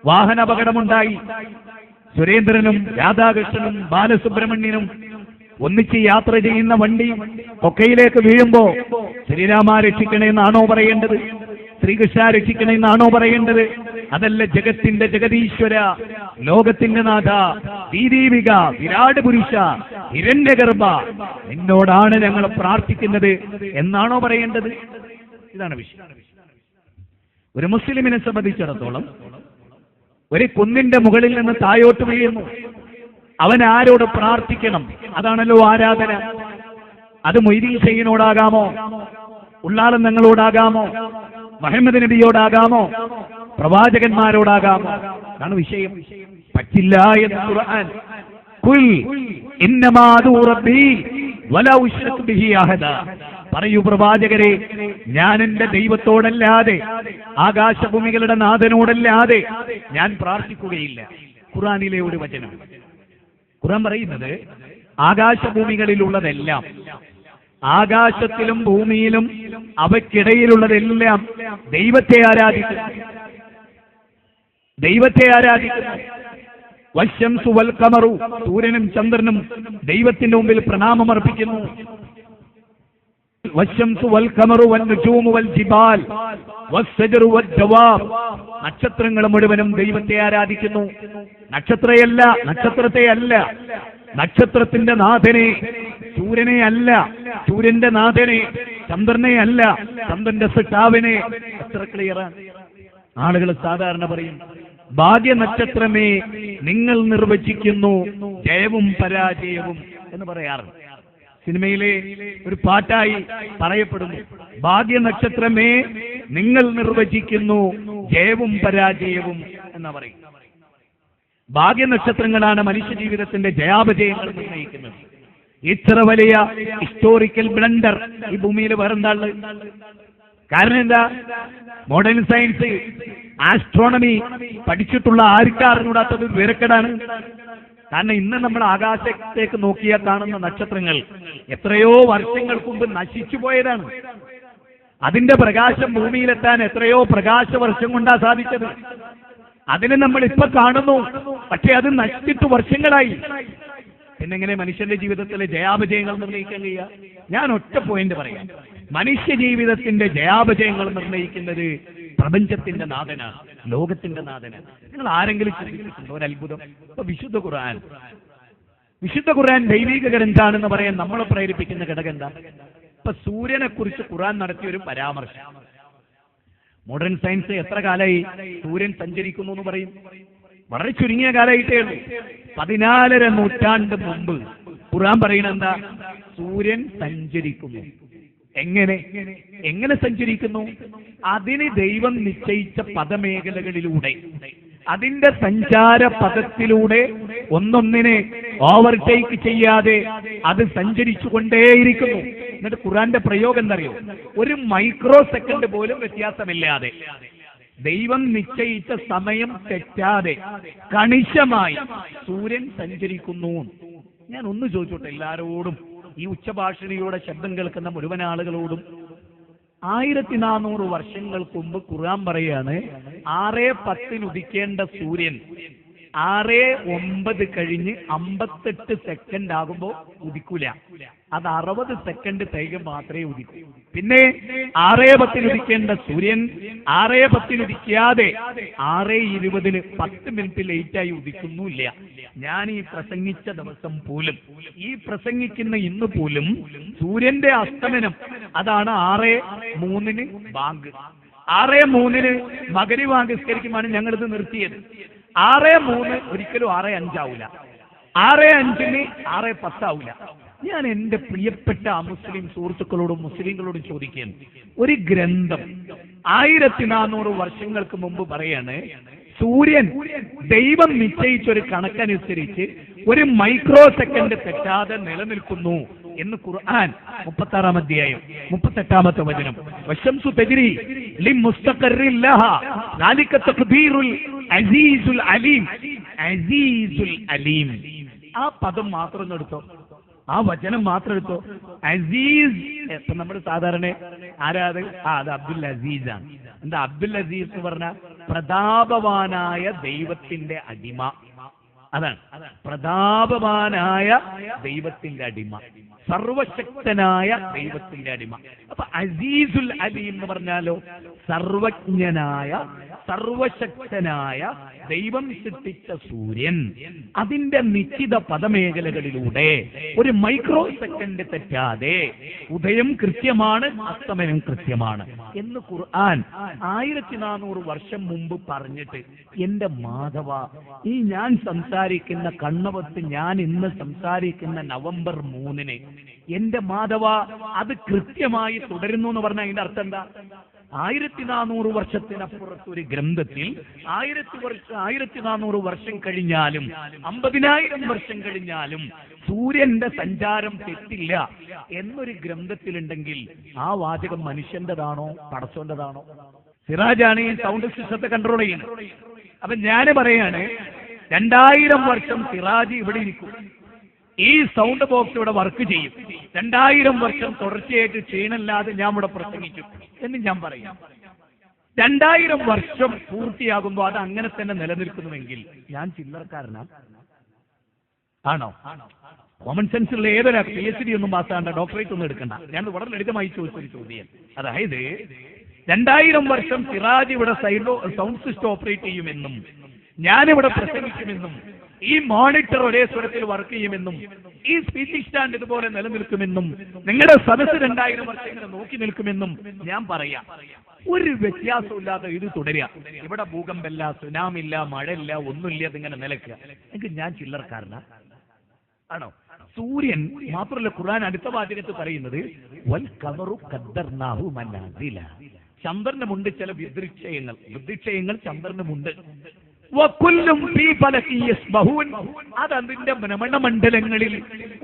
വാഹനാപകടമുണ്ടായി സുരേന്ദ്രനും രാധാകൃഷ്ണനും ബാലസുബ്രഹ്മണ്യനും ഒന്നിച്ച് യാത്ര ചെയ്യുന്ന വണ്ടി കൊക്കയിലേക്ക് വീഴുമ്പോ ശ്രീരാമ രക്ഷിക്കണമെന്നാണോ പറയേണ്ടത്? ശ്രീകൃഷ്ണ രക്ഷിക്കണമെന്നാണോ പറയേണ്ടത്? അതല്ല, ജഗത്തിന്റെ ജഗതീശ്വര, ലോകത്തിന്റെ നാഥ, ദീദീവിക, വിരാട് പുരുഷ, ഹിരണ്യഗർഭ, നിന്നോടാണ് ഞങ്ങൾ പ്രാർത്ഥിക്കുന്നത് എന്നാണോ പറയേണ്ടത്? ഇതാണ് വിഷയം. ഒരു മുസ്ലിമിനെ സംബന്ധിച്ചിടത്തോളം ഒരു കുന്നിന്റെ മുകളിൽ നിന്ന് താഴോട്ട് വീഴുന്നു. അവൻ ആരോട് പ്രാർത്ഥിക്കണം? അതാണല്ലോ ആരാധന. അത് മൊയ്തീൻ ഷെയ്ഖിനോടാകാമോ, ഉള്ളാളം ഞങ്ങളോടാകാമോ, മുഹമ്മദ് നബിയോടാകാമോ, പ്രവാചകന്മാരോടാകാമോ? അതാണ് വിഷയം. പറ്റില്ല എന്ന് ഖുർആൻ. ഖുൽ ഇന്നമാ അദൂ റബ്ബി വലാ ഉശ്രികു ബിഹി അഹദ. പറയൂ പ്രവാചകരെ, ഞാൻ എന്റെ ദൈവത്തോടല്ലാതെ, ആകാശഭൂമികളുടെ നാഥനോടല്ലാതെ ഞാൻ പ്രാർത്ഥിക്കുകയില്ല. ഖുർആനിലെ ഒരു വചനം. ഖുർആൻ പറയുന്നത് ആകാശഭൂമികളിലുള്ളതെല്ലാം, ആകാശത്തിലും ഭൂമിയിലും അവയ്ക്കിടയിലുള്ളതെല്ലാം ദൈവത്തെ ആരാധിക്കുന്നു. ദൈവത്തെ ആരാധിക്കുന്നു. വശംസു വൽ ഖമറു, സൂര്യനും ചന്ദ്രനും ദൈവത്തിന്റെ മുമ്പിൽ പ്രണാമം അർപ്പിക്കുന്നു. വശംസു വൽ ഖമറു വൻ നുജൂമു വൽ ജിബാൽ വസ്സജറു വദ്ദവാബ്, നക്ഷത്രങ്ങൾ മുഴുവനും ദൈവത്തെ ആരാധിക്കുന്നു. നക്ഷത്രത്തെ അല്ല, നക്ഷത്രത്തിന്റെ നാഥനെ, സൂര്യനെ അല്ല, സൂര്യന്റെ നാഥനെ, ചന്ദ്രനെ അല്ല, ചന്ദ്രന്റെ സൃഷ്ടാവിനെ. എത്ര ക്ലിയറാണ്. ആളുകൾ സാധാരണ പറയും, ഭാഗ്യ നക്ഷത്രമേ നിങ്ങൾ നിർവചിക്കുന്നു ജയവും പരാജയവും എന്ന് പറയാറുണ്ട്. സിനിമയിലെ ഒരു പാട്ടായി പറയപ്പെടുന്നു, ഭാഗ്യ നക്ഷത്രമേ നിങ്ങൾ നിർവചിക്കുന്നു ജയവും പരാജയവും എന്ന് പറയും. ഭാഗ്യ നക്ഷത്രങ്ങളാണ് മനുഷ്യ ജീവിതത്തിന്റെ ജയാപജയങ്ങൾ നിർണ്ണയിക്കുന്നത്. ഇത്ര വലിയ ഹിസ്റ്റോറിക്കൽ ബ്ലണ്ടർ ഈ ഭൂമിയിൽ വേറെന്താണ്? കാരണം എന്താ? മോഡേൺ സയൻസ്, ആസ്ട്രോണമി പഠിച്ചിട്ടുള്ള ആർക്കറിഞ്ഞൂടാത്തത് വിവരക്കേടാണ്. കാരണം ഇന്ന് നമ്മൾ ആകാശത്തേക്ക് നോക്കിയാൽ കാണുന്ന നക്ഷത്രങ്ങൾ എത്രയോ വർഷങ്ങൾക്ക് മുമ്പ് നശിച്ചു പോയതാണ്. അതിന്റെ പ്രകാശം ഭൂമിയിലെത്താൻ എത്രയോ പ്രകാശ വർഷം കൊണ്ടാ സാധിച്ചത്. അതിനെ നമ്മൾ ഇപ്പൊ കാണുന്നു, പക്ഷെ അത് നശിച്ചിട്ട് വർഷങ്ങളായി. പിന്നെങ്ങനെ മനുഷ്യന്റെ ജീവിതത്തിലെ ജയാപജയങ്ങൾ നിർണ്ണയിക്കാൻ കഴിയുക? ഞാൻ ഒറ്റ പോയിന്റ് പറയാം. മനുഷ്യ ജീവിതത്തിന്റെ ജയാപജയങ്ങൾ നിർണ്ണയിക്കുന്നത് പ്രപഞ്ചത്തിന്റെ നാഥനാണ്, ലോകത്തിന്റെ നാഥനാണ്. നിങ്ങൾ ആരെങ്കിലും ചിന്തിച്ചിട്ടുണ്ടോ ഒരു അത്ഭുതം? ഇപ്പൊ വിശുദ്ധ ഖുർആൻ ദൈവിക ഗ്രന്ഥാണെന്ന് പറയാൻ നമ്മളെ പ്രേരിപ്പിക്കുന്ന ഘടകം എന്താ? ഇപ്പൊ സൂര്യനെ കുറിച്ച് ഖുർആൻ നടത്തിയ ഒരു പരാമർശം. മോഡേൺ സയൻസ് എത്ര കാലമായി സൂര്യൻ സഞ്ചരിക്കുന്നു എന്ന് പറയും? വളരെ ചുരുങ്ങിയ കാലമായിട്ടേ ഉള്ളൂ. 14 നൂറ്റാണ്ട് മുമ്പ് ഖുർആൻ പറയുന്നത് എന്താ? സൂര്യൻ സഞ്ചരിക്കുന്നു. എങ്ങനെ സഞ്ചരിക്കുന്നു? അതിന് ദൈവം നിശ്ചയിച്ച പദമേഖലകളിലൂടെ, അതിന്റെ സഞ്ചാര പദത്തിലൂടെ ഒന്നൊന്നിനെ ഓവർടേക്ക് ചെയ്യാതെ അത് സഞ്ചരിച്ചു കൊണ്ടേയിരിക്കുന്നു. എന്നിട്ട് ഖുർആന്റെ പ്രയോഗം എന്തറിയോ? ഒരു മൈക്രോ സെക്കൻഡ് പോലും വ്യത്യാസമില്ലാതെ, ദൈവം നിശ്ചയിച്ച സമയം തെറ്റാതെ കണിശമായി സൂര്യൻ സഞ്ചരിക്കുന്നു. ഞാൻ ഒന്ന് ചോദിച്ചോട്ടെ എല്ലാരോടും, ഈ ഉച്ചഭാഷിണിയുടെ ശബ്ദം കേൾക്കുന്ന മുഴുവൻ ആളുകളോടും, 1400 വർഷങ്ങൾക്ക് മുമ്പ് ഖുർആൻ പറയാണ് 6:10 ഉദിക്കേണ്ട സൂര്യൻ 6:09 കഴിഞ്ഞ് 58 സെക്കൻഡ് ആകുമ്പോൾ ഉദിക്കൂല. അത് 60 സെക്കൻഡ് തികയും മാത്രമേ ഉദിക്കൂ. പിന്നെ 6:10 ഉദിക്കേണ്ട സൂര്യൻ 6:10 ഉദിക്കാതെ 6:20 10 മിനിറ്റ് ലേറ്റായി ഉദിക്കുന്നുമില്ല. ഞാൻ ഈ പ്രസംഗിച്ച ദിവസം പോലും, ഈ പ്രസംഗിക്കുന്ന ഇന്ന് പോലും സൂര്യന്റെ അസ്തമനം അതാണ് 6:03 ബാങ്ക്. 6:03 മഗ്‌രിബ് ബാങ്ക് നിസ്കരിക്കുമാണ് ഞങ്ങളിത് നിർത്തിയത്. 6:03 ഒരിക്കലും 6:05 ആവൂല. 6:05 6:10 ആവില്ല. ഞാൻ എന്റെ പ്രിയപ്പെട്ട മുസ്ലിം സുഹൃത്തുക്കളോടും മുസ്ലിങ്ങളോടും ചോദിക്കുകയാണ്, ഒരു ഗ്രന്ഥം 1400 വർഷങ്ങൾക്ക് മുമ്പ് പറയാണ് സൂര്യൻ ദൈവം നിശ്ചയിച്ചൊരു കണക്കനുസരിച്ച് ഒരു മൈക്രോ സെക്കൻഡ് തെറ്റാതെ നിലനിൽക്കുന്നു എന്ന് ഖുർആൻ 36-ാം അധ്യായം 38-ാമത്തെ വചനം. വശംസു തജ്രി ലിമുസ്തഖറിൻ ലഹാ ദാലിക തഖ്ദീറുൽ അസീസുൽ അലീം. അസീസുൽ അലീം ആ പദം മാത്രം എടുത്തോ, ആ വചനം മാത്രം എടുത്തോ. അസീസ് ഇപ്പൊ നമ്മൾ സാധാരണ ആരാത് അത് അബ്ദുൽ അസീസാണ്. എന്താ അബ്ദുൽ അസീസ് എന്ന് പറഞ്ഞ പ്രതാപവാനായ ദൈവത്തിന്റെ അടിമ. അതാണ് പ്രതാപവാനായ ദൈവത്തിന്റെ അടിമ, സർവശക്തനായ ദൈവത്തിന്റെ അടിമ. അപ്പൊ അസീസുൽ അലീം എന്ന് പറഞ്ഞാലോ സർവജ്ഞനായ സർവശക്തനായ ദൈവം സൃഷ്ടിച്ച സൂര്യൻ അതിന്റെ നിശ്ചിത പദമേഖലകളിലൂടെ ഒരു മൈക്രോ സെക്കൻഡ് തെറ്റാതെ ഉദയം കൃത്യമാണ്, അസ്തമനം കൃത്യമാണ് എന്ന് ഖുർആൻ 1400 വർഷം മുമ്പ് പറഞ്ഞിട്ട് എന്റെ മാധവ, ഈ ഞാൻ സംസാരിക്കുന്ന കണ്ണവത്ത് ഞാൻ ഇന്ന് സംസാരിക്കുന്ന നവംബർ 3 എന്റെ മാധവ അത് കൃത്യമായി തുടരുന്നു എന്ന് പറഞ്ഞാൽ അതിന്റെ അർത്ഥം എന്താ? 1400 വർഷത്തിനപ്പുറത്ത് ഒരു ഗ്രന്ഥത്തിൽ 1400 വർഷം കഴിഞ്ഞാലും 50,000 വർഷം കഴിഞ്ഞാലും സൂര്യന്റെ സഞ്ചാരം തെറ്റില്ല എന്നൊരു ഗ്രന്ഥത്തിലുണ്ടെങ്കിൽ ആ വാചകം മനുഷ്യന്റെതാണോ പടച്ചോന്റെതാണോ? സിറാജാണ് ഈ സൗണ്ട് സിസ്റ്റത്തെ കൺട്രോൾ ചെയ്യുന്നത്. അപ്പൊ ഞാൻ പറയാണ് 2000 വർഷം സിറാജ് ഇവിടെ ഇരിക്കും, ഈ സൗണ്ട് ബോക്സ് ഇവിടെ വർക്ക് ചെയ്യും. 2000 വർഷം തുടർച്ചയായിട്ട് ക്ഷീണമില്ലാതെ ഞാൻ ഇവിടെ പ്രസംഗിച്ചു എന്ന് ഞാൻ പറയാം. 2000 വർഷം പൂർത്തിയാകുമ്പോൾ അത് അങ്ങനെ തന്നെ നിലനിൽക്കുന്നുവെങ്കിൽ ഞാൻ ചില്ലറക്കാരനാ ആണോ? കോമൺ സെൻസിലുള്ള ഏതൊരു PhD ഒന്നും പാസ്സാകണ്ട, ഡോക്ടറേറ്റ് ഒന്നും എടുക്കണ്ട. ഞാൻ വളരെ ലളിതമായി ചോദിച്ചൊരു ചോദ്യം. അതായത് 2000 വർഷം സിറാജ് ഇവിടെ സൗണ്ട് സിസ്റ്റം ഓപ്പറേറ്റ് ചെയ്യുമെന്നും ഞാനിവിടെ പ്രസംഗിക്കുമെന്നും ഈ മോണിറ്റർ ഒരേ സ്വരത്തിൽ വർക്ക് ചെയ്യുമെന്നും ഈ സ്പീച്ചിങ് സ്റ്റാൻഡ് ഇതുപോലെ നിലനിൽക്കുമെന്നും നിങ്ങളുടെ സദസ്സ് 2000 വർഷം ഇങ്ങനെ നോക്കി നിൽക്കുമെന്നും ഞാൻ പറയാം. ഒരു വ്യത്യാസമില്ലാതെ ഇത് തുടരുക. ഇവിടെ ഭൂകമ്പമില്ല, സുനാമില്ല, മഴയില്ല, ഒന്നുമില്ല, അതിങ്ങനെ നിലക്കുക. എങ്കിൽ ഞാൻ ചില്ലറക്കാരനാ ആണോ? സൂര്യൻ മാത്രമല്ല, ഖുർആൻ അടുത്ത വാചകത്തിൽ പറയുന്നത് വൽ ഖമറു ഖദ്ദർനാഹു മനാസില. ചന്ദ്രനുമുണ്ട് ചില വിദൃക്ഷയങ്ങൾ ചന്ദ്രനുമുണ്ട്. അത് അതിന്റെ ഭ്രമണമണ്ഡലങ്ങളിൽ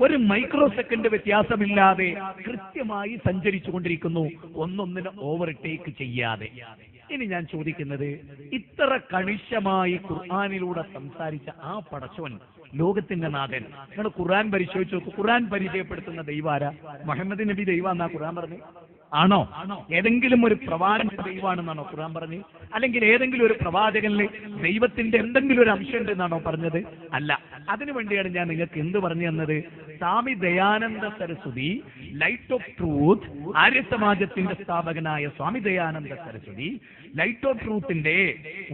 ഒരു മൈക്രോ സെക്കൻഡ് വ്യത്യാസമില്ലാതെ കൃത്യമായി സഞ്ചരിച്ചു കൊണ്ടിരിക്കുന്നു, ഒന്നൊന്നിനെ ഓവർടേക്ക് ചെയ്യാതെ. ഇനി ഞാൻ ചോദിക്കുന്നത്, ഇത്ര കണിശമായി ഖുർആനിലൂടെ സംസാരിച്ച ആ പടച്ചവൻ, ലോകത്തിന്റെ നാഥൻ, നിങ്ങൾ ഖുർആൻ പരിശോധിച്ചു നോക്കൂ. ഖുർആൻ പരിചയപ്പെടുത്തുന്ന ദൈവാര മുഹമ്മദ് നബി ദൈവാന്നാ ഖുർആൻ പറഞ്ഞു? ആണോ? ഏതെങ്കിലും ഒരു പ്രവാചകന്റെ ദൈവമാണെന്നാണോ ഖുർആൻ പറഞ്ഞു? അല്ലെങ്കിൽ ഏതെങ്കിലും ഒരു പ്രവാചകനിൽ ദൈവത്തിന്റെ എന്തെങ്കിലും ഒരു അംശം ഉണ്ടെന്നാണോ പറഞ്ഞത്? അല്ല. അതിനു വേണ്ടിയാണ് ഞാൻ നിങ്ങൾക്ക് എന്ത് പറഞ്ഞു തന്നത്? Swami Dayananda Saraswati, light of truth, Arya സമാജത്തിന്റെ സ്ഥാപകനായ സ്വാമി ദയാനന്ദ സരസ്വതി ലൈറ്റ് ഓഫ് ട്രൂത്തിന്റെ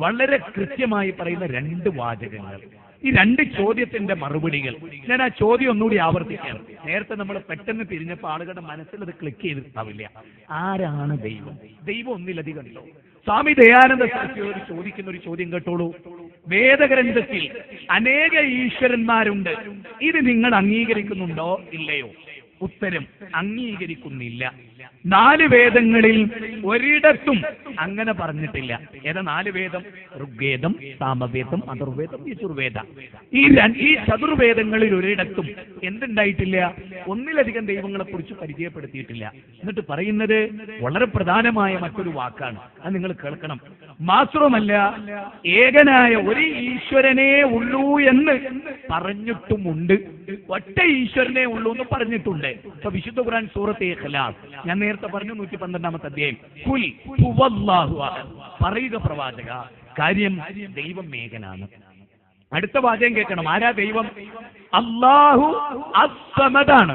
വളരെ കൃത്യമായി പറയുന്ന 2 വാചകങ്ങൾ, ഈ 2 ചോദ്യത്തിന്റെ മറുപടികൾ. ഞാൻ ആ ചോദ്യം ഒന്നുകൂടി ആവർത്തിക്കുകയാണ്. നേരത്തെ നമ്മൾ പെട്ടെന്ന് തിരിഞ്ഞപ്പോൾ ആളുകളുടെ മനസ്സിൽ അത് ക്ലിക്ക് ചെയ്തിട്ടാവില്ല. ആരാണ് ദൈവം? ദൈവം ഒന്നിലധികം ഉണ്ടോ? സ്വാമി ദയാനന്ദ സരസ്വതി ചോദിക്കുന്ന ഒരു ചോദ്യം കേട്ടോളൂ. വേദഗ്രന്ഥത്തിൽ അനേക ഈശ്വരന്മാരുണ്ട്, ഇത് നിങ്ങൾ അംഗീകരിക്കുന്നുണ്ടോ ഇല്ലയോ? ഉത്തരം, അംഗീകരിക്കുന്നില്ല. 4 വേദങ്ങളിൽ ഒരിടത്തും അങ്ങനെ പറഞ്ഞിട്ടില്ല. ഏതാ 4 വേദം? ഋഗ്വേദം, സാമവേദം, അഥർവേദം, യജുർവേദം. ഈ ചതുർവേദങ്ങളിൽ ഒരിടത്തും എന്തുണ്ടായിട്ടില്ല? ഒന്നിലധികം ദൈവങ്ങളെ കുറിച്ച് പരിചയപ്പെടുത്തിയിട്ടില്ല. എന്നിട്ട് പറയുന്നത് വളരെ പ്രധാനമായ മറ്റൊരു വാക്കാണ്, അത് നിങ്ങൾ കേൾക്കണം. മാത്രമല്ല, ഏകനായ ഒരു ഈശ്വരനേ ഉള്ളൂ എന്ന് പറഞ്ഞിട്ടുമുണ്ട്, ഒറ്റ ഈശ്വരനേ ഉള്ളൂ എന്ന് പറഞ്ഞിട്ടുണ്ട്. ഇപ്പൊ വിശുദ്ധ ഖുർആൻ സൂറത്ത് ഇഖ്ലാസ് ഞാൻ നേരത്തെ പറഞ്ഞു, 112-ാമത്തെ അധ്യായം. ഖുൽ ഹുവല്ലാഹു അഹദ്, പറയുക പ്രവാചക, കാര്യം ദൈവം ഏകനാണ്. അടുത്ത വാചകം കേൾക്കണം. ആരാ ദൈവം? അല്ലാഹു അസ്സമദാണ്,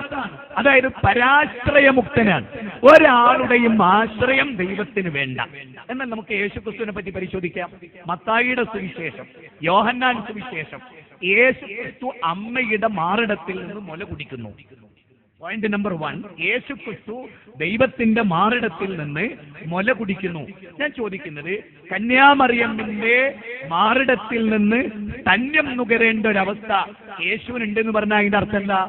അതായത് പരാശ്രയമുക്തനാണ്. ഒരാളുടെയും ആശ്രയം ദൈവത്തിന് വേണ്ട. എന്നാൽ നമുക്ക് യേശുക്രിസ്തുവിനെ പറ്റി പരിശോധിക്കാം. മത്തായിയുടെ സുവിശേഷം, യോഹന്നാൻ സുവിശേഷം, യേശുക്രിസ്തു അമ്മയുടെ മാറിടത്തിൽ നിന്ന് മുല കുടിക്കുന്നു. പോയിന്റ് നമ്പർ 1, യേശു ക്രിസ്തു ദൈവത്തിന്റെ മാറിടത്തിൽ നിന്ന് മുല കുടിക്കുന്നു. ഞാൻ ചോദിക്കുന്നത്, കന്യാമറിയമ്മിന്റെ മാറിടത്തിൽ നിന്ന് തന്യം നുകരേണ്ട ഒരവസ്ഥ യേശുവിനുണ്ടെന്ന് പറഞ്ഞാൽ അതിന്റെ അർത്ഥം എന്താ?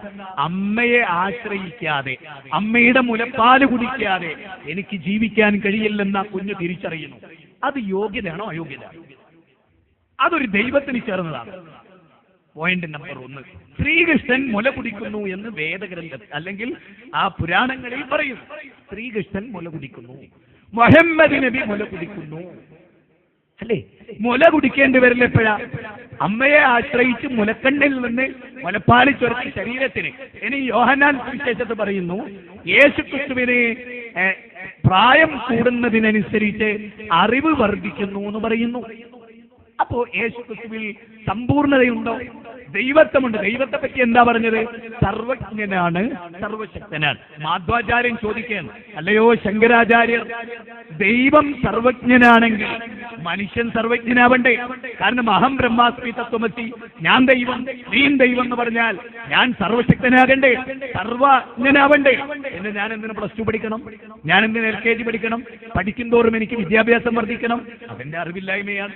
അമ്മയെ ആശ്രയിക്കാതെ, അമ്മയുടെ മുലപ്പാല് കുടിക്കാതെ എനിക്ക് ജീവിക്കാൻ കഴിയില്ലെന്ന കുഞ്ഞ് തിരിച്ചറിയുന്നു. അത് യോഗ്യതയാണോ അയോഗ്യതയാണോ? അതൊരു ദൈവത്തിന് ചേർന്നതാണ്. പോയിന്റ് നമ്പർ 1, ശ്രീകൃഷ്ണൻ മുല കുടിക്കുന്നു എന്ന് വേദഗ്രന്ഥത്തിൽ അല്ലെങ്കിൽ ആ പുരാണങ്ങളിൽ പറയുന്നു. ശ്രീകൃഷ്ണൻ മുല കുടിക്കുന്നു, മുഹമ്മദ് നബി മുല കുടിക്കുന്നു, അല്ലേ? മുല കുടിക്കേണ്ടി വരില്ല എപ്പോഴാ? അമ്മയെ ആശ്രയിച്ച് മുലക്കണ്ണിൽ നിന്ന് മുലപ്പാല് ചുരത്തി ശരീരത്തിന്. ഇനി യോഹന്നാൻ സുവിശേഷത്തിൽ പറയുന്നു, യേശുക്രിസ്തുവിന് പ്രായം കൂടുന്നതിനനുസരിച്ച് അറിവ് വർദ്ധിക്കുന്നു എന്ന് പറയുന്നു. അപ്പോ യേശുക്രിസ്തുവിൽ സമ്പൂർണതയുണ്ടോ? ദൈവത്വമുണ്ട്. ദൈവത്തെ പറ്റി എന്താ പറഞ്ഞത്? സർവജ്ഞനാണ്, സർവശക്തനാണ്. മാധ്വാചാര്യൻ ചോദിക്കാൻ, അല്ലയോ ശങ്കരാചാര്യർ, ദൈവം സർവജ്ഞനാണെങ്കിൽ മനുഷ്യൻ സർവജ്ഞനാവണ്ടേ? കാരണം അഹം ബ്രഹ്മാസ്മി തത്വമസി, ഞാൻ ദൈവം നീയും ദൈവം എന്ന് പറഞ്ഞാൽ ഞാൻ സർവശക്തനാകണ്ടേ, സർവജ്ഞനാവണ്ടേ? എന്ന് ഞാൻ എന്തിനു +2 പഠിക്കണം? ഞാൻ എന്തിനു LKG പഠിക്കണം? പഠിക്കും തോറും എനിക്ക് വിദ്യാഭ്യാസം വർദ്ധിക്കണം. അതെന്റെ അറിവില്ലായ്മയാണ്.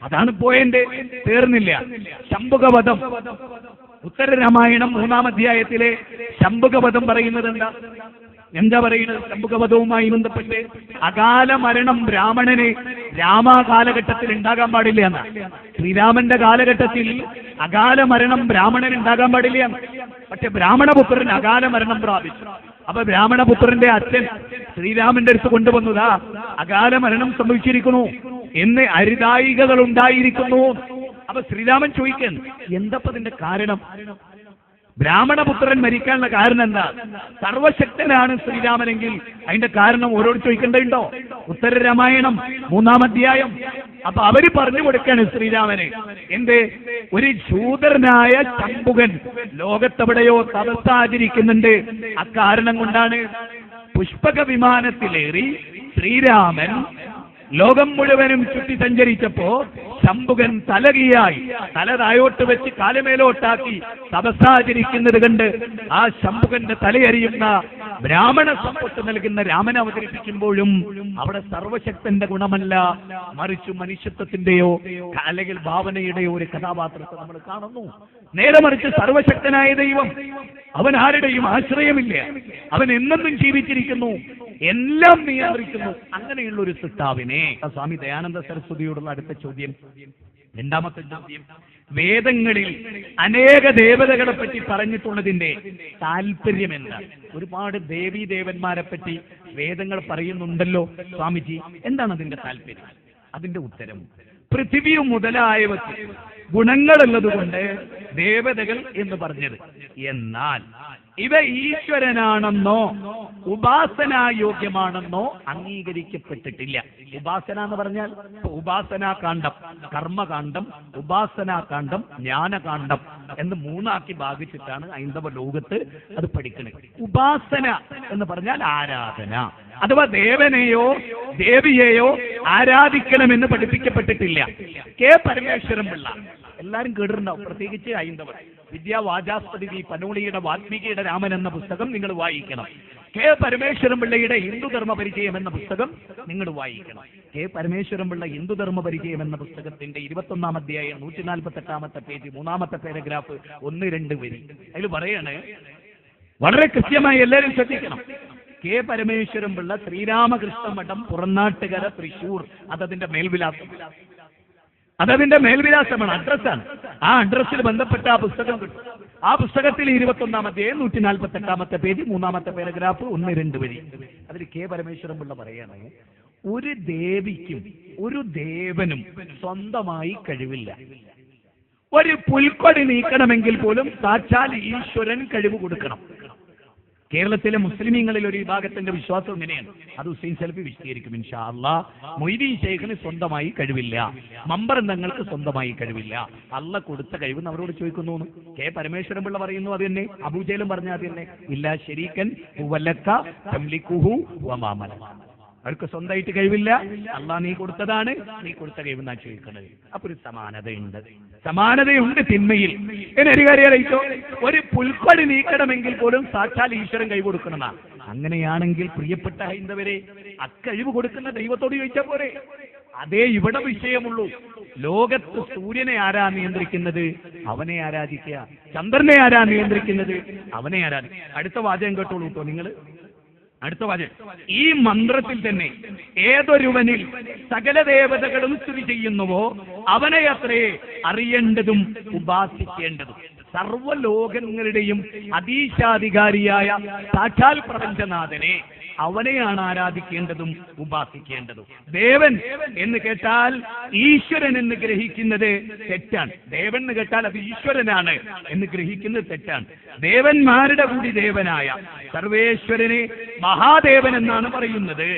അതാണ് പോയിന്റ്. തീർന്നില്ല. ശംഭുകവധം, ഉത്തരരാമായണം 3-ാം അധ്യായത്തിലെ ശംഭുകവധം പറയുന്നത് എന്താ പറയുന്നത്? ശംഭുകവധവുമായി ബന്ധപ്പെട്ട് അകാല മരണം ബ്രാഹ്മണന് രാമകാലഘട്ടത്തിൽ ഉണ്ടാകാൻ പാടില്ല എന്ന. ശ്രീരാമന്റെ കാലഘട്ടത്തിൽ അകാല മരണം ബ്രാഹ്മണന് ഉണ്ടാകാൻ പാടില്ല. പക്ഷെ ബ്രാഹ്മണപുത്രൻ അകാല മരണം പ്രാപിച്ചു. അപ്പൊ ബ്രാഹ്മണപുത്രന്റെ അച്ഛൻ ശ്രീരാമന്റെ അടുത്ത് കൊണ്ടുവന്നതാ അകാല മരണം സംഭവിച്ചിരിക്കുന്നു എന്ന് അരുതായികകൾ ഉണ്ടായിരിക്കുന്നു. അപ്പൊ ശ്രീരാമൻ ചോദിക്കാൻ, എന്തപ്പതിന്റെ കാരണം? ബ്രാഹ്മണപുത്രൻ മരിക്കാനുള്ള കാരണം എന്താ? സർവശക്തനാണ് ശ്രീരാമനെങ്കിൽ അതിന്റെ കാരണം ഓരോട് ചോദിക്കേണ്ടതുണ്ടോ? ഉത്തരരാമായണം 3-ാം അധ്യായം. അപ്പൊ അവര് പറഞ്ഞു കൊടുക്കാണ് ശ്രീരാമന്. എന്ത്? ഒരു ശൂദ്രനായ ശംഭുകൻ ലോകത്തെവിടെയോ തപസ്സാചരിക്കുന്നുണ്ട്. അക്കാരണം കൊണ്ടാണ് പുഷ്പക വിമാനത്തിലേറി ശ്രീരാമൻ ലോകം മുഴുവനും ചുറ്റി സഞ്ചരിച്ചപ്പോ ശംഭുകൻ തലകീയായി തല തായോട്ട് വെച്ച് കാലുമേലോട്ടാക്കി തപസ്സാചരിക്കുന്നത് കണ്ട് ആ ശംഭുകന്റെ തലയറിയുന്ന ബ്രാഹ്മണ സമ്പത്ത് നൽകുന്ന രാമനെ അവതരിപ്പിക്കുമ്പോഴും അവിടെ സർവശക്തന്റെ ഗുണമല്ല, മറിച്ച് മനുഷ്യത്വത്തിന്റെയോ അല്ലെങ്കിൽ ഭാവനയുടെയോ ഒരു കഥാപാത്രത്തെ നമ്മൾ കാണുന്നു. നേരെ മറിച്ച് സർവശക്തനായ ദൈവം, അവൻ ആരുടെയും ആശ്രയമില്ല, അവൻ എന്നെന്നും ജീവിച്ചിരിക്കുന്നു, എല്ലാം നിയന്ത്രിക്കുന്നു. അങ്ങനെയുള്ള ഒരു സൃഷ്ടാവിനെ സ്വാമി ദയാനന്ദ സരസ്വതിയോടുള്ള അടുത്ത ചോദ്യം, രണ്ടാമത്തെ ചോദ്യം, വേദങ്ങളിൽ അനേക ദേവതകളെ പറ്റി പറഞ്ഞിട്ടുള്ളതിന്റെ താല്പര്യം എന്താണ്? ഒരുപാട് ദേവീ ദേവന്മാരെ പറ്റി വേദങ്ങൾ പറയുന്നുണ്ടല്ലോ സ്വാമിജി, എന്താണ് അതിന്റെ താല്പര്യം? അതിന്റെ ഉത്തരം, പൃഥിവിയും മുതലായവർക്ക് ഗുണങ്ങളുള്ളത് കൊണ്ട് ദേവതകൾ എന്ന് പറഞ്ഞത്. എന്നാൽ ഇവ ഈശ്വരനാണെന്നോ ഉപാസനായോഗ്യമാണെന്നോ അംഗീകരിക്കപ്പെട്ടിട്ടില്ല. ഉപാസന എന്ന് പറഞ്ഞാൽ ഉപാസനാകാന്ഡം, കർമ്മകാന്ഡം, ഉപാസനാകാന്ഡം, ജ്ഞാനകാന്ഡം എന്ന് 3ആക്കി ഭാഗിച്ചിട്ടാണ് ഹൈന്ദവ ലോകത്ത് അത് പഠിക്കുന്നത്. ഉപാസന എന്ന് പറഞ്ഞാൽ ആരാധന, അഥവാ ദേവനെയോ ദേവിയെയോ ആരാധിക്കണമെന്ന് പഠിപ്പിക്കപ്പെട്ടിട്ടില്ല. കെ പരമേശ്വരൻ പിള്ള എല്ലാരും കേട്ടിട്ടുണ്ടാവും, പ്രത്യേകിച്ച് ഹൈന്ദവർ. വിദ്യാവാചാസ്പതി പനോളിയുടെ വാൽമീകിയുടെ രാമൻ എന്ന പുസ്തകം നിങ്ങൾ വായിക്കണം. കെ പരമേശ്വരൻ പിള്ളയുടെ ഹിന്ദുധർമ്മ പരിചയം എന്ന പുസ്തകം നിങ്ങൾ വായിക്കണം. കെ പരമേശ്വരൻ പിള്ള ഹിന്ദുധർമ്മ പരിചയം എന്ന പുസ്തകത്തിന്റെ 21-ാം അധ്യായം 148-ാമത്തെ പേജ് 3-ാമത്തെ പാരഗ്രാഫ് 1-2 വരി അതിൽ പറയാണ്, വളരെ കൃത്യമായി എല്ലാവരും ശ്രദ്ധിക്കണം. കെ പരമേശ്വരൻ പിള്ള ശ്രീരാമകൃഷ്ണ മഠം, പുറനാട്ടുകര, തൃശൂർ, അതതിന്റെ മേൽവിലാസമാണ്, അഡ്രസ്സാണ്. ആ അഡ്രസ്സിൽ ബന്ധപ്പെട്ട ആ പുസ്തകം കിട്ടും. ആ പുസ്തകത്തിൽ 21-ാം അധ്യായം 148-ാമത്തെ പേജ് 3-ാമത്തെ പാരഗ്രാഫ് 1-2 വരി അതിൽ കെ പരമേശ്വരൻ പിള്ള പറയാണ്, ഒരു ദേവിക്കും ഒരു ദേവനും സ്വന്തമായി കഴിവില്ല. ഒരു പുൽക്കൊടി നീക്കണമെങ്കിൽ പോലും സാക്ഷാൽ ഈശ്വരൻ കഴിവ് കൊടുക്കണം. കേരളത്തിലെ മുസ്ലിമീങ്ങളിൽ ഒരു വിഭാഗത്തിന്റെ വിശ്വാസം ഇങ്ങനെയാണ്. അത് ഹുസൈൻ സലഫി വിശദീകരിക്കും ഇൻഷാ അല്ലാഹ്. മൊയ്തീൻ ശൈഖിന് സ്വന്തമായി കഴിവില്ല, മമ്പറന്തങ്ങൾക്ക് സ്വന്തമായി കഴിവില്ല. അള്ള കൊടുത്ത കഴിവ് അവരോട് ചോദിക്കുന്നു. കെ പരമേശ്വരൻ പിള്ള പറയുന്നു അത് തന്നെ, അബൂജഹലും പറഞ്ഞ അത് തന്നെ, ഇല്ല ശരീക്കൻ വലക്ക തംലിക്കുഹു വമാ മലക. അവർക്ക് സ്വന്തമായിട്ട് കഴിവില്ല. അള്ളാഹ് നീ കൊടുത്തതാണ്, നീ കൊടുത്ത കഴിവ് എന്നാ ചോദിക്കുന്നത്. അപ്പൊ ഒരു സമാനതയുണ്ട് തിന്മയിൽ. എന്നെ ഒരു കാര്യം അറിയിച്ചോ, ഒരു പുൽപ്പടി നീക്കണമെങ്കിൽ പോലും സാക്ഷാൽ ഈശ്വരൻ കൈ കൊടുക്കണമെന്നാ. അങ്ങനെയാണെങ്കിൽ പ്രിയപ്പെട്ട ഹൈന്ദവരെ, അക്കഴിവ് കൊടുക്കുന്ന ദൈവത്തോട് ചോദിച്ചാൽ പോരെ? അതേ ഇവിടെ വിഷയമുള്ളൂ. ലോകത്ത് സൂര്യനെ ആരാ നിയന്ത്രിക്കുന്നത്? അവനെ ആരാധിക്കുക. ചന്ദ്രനെ ആരാ നിയന്ത്രിക്കുന്നത്? അവനെ ആരാധിക്കുക. അടുത്ത വാചകം കേട്ടോളൂ കേട്ടോ നിങ്ങൾ. അടുത്ത വാചകം, ഈ മന്ത്രത്തിൽ തന്നെ ഏതൊരുവനിൽ സകല ദേവതകളും സ്തുതി ചെയ്യുന്നുവോ അവനെ അത്രേ അറിയേണ്ടതും ഉപാസിക്കേണ്ടതും. സർവ്വലോകങ്ങളുടെയും അതീശാധികാരിയായ സാക്ഷാൽ പ്രപഞ്ചനാഥനെ, അവനെയാണ് ആരാധിക്കേണ്ടതും ഉപാസിക്കേണ്ടതും. ദേവൻ എന്ന് കേട്ടാൽ ഈശ്വരൻ എന്ന് ഗ്രഹിക്കുന്നത് തെറ്റാണ്. ദേവൻ എന്ന് കേട്ടാൽ അത് ഈശ്വരനാണ് എന്ന് ഗ്രഹിക്കുന്നത് തെറ്റാണ്. ദേവന്മാരുടെ കൂടി ദേവനായ സർവേശ്വരനെ മഹാദേവൻ എന്നാണ് പറയുന്നത്.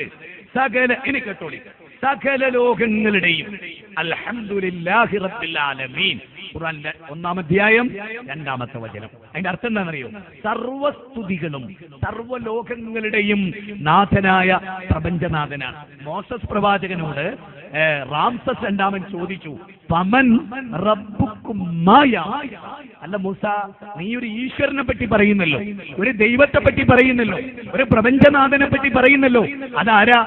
ഇനി കേട്ടോളി, സകല ലോകങ്ങളുടെയും അൽഹംദുലില്ലാഹി റബ്ബിൽ ആലമീൻ. ഖുർആനിലെ 1-ാം അധ്യായം 2-ാമത്തെ വചനം. അതിന്റെ അർത്ഥം എന്താണെന്നറിയോ? സർവസ്തുതികളും സർവ്വലോകങ്ങളുടെയും നാഥനായ പ്രപഞ്ചനാഥനാണ്. മോസസ് പ്രവാചകനോട് റാംസസ് രണ്ടാമൻ ചോദിച്ചു, പമൻ റബ്ബുക്കും മായ. അല്ല മൂസ, നീ ഒരു ഈശ്വരനെ പറ്റി പറയുന്നല്ലോ, ഒരു ദൈവത്തെ പറ്റി പറയുന്നല്ലോ, ഒരു പ്രപഞ്ചനാഥനെ പറ്റി പറയുന്നല്ലോ, അതാരാ?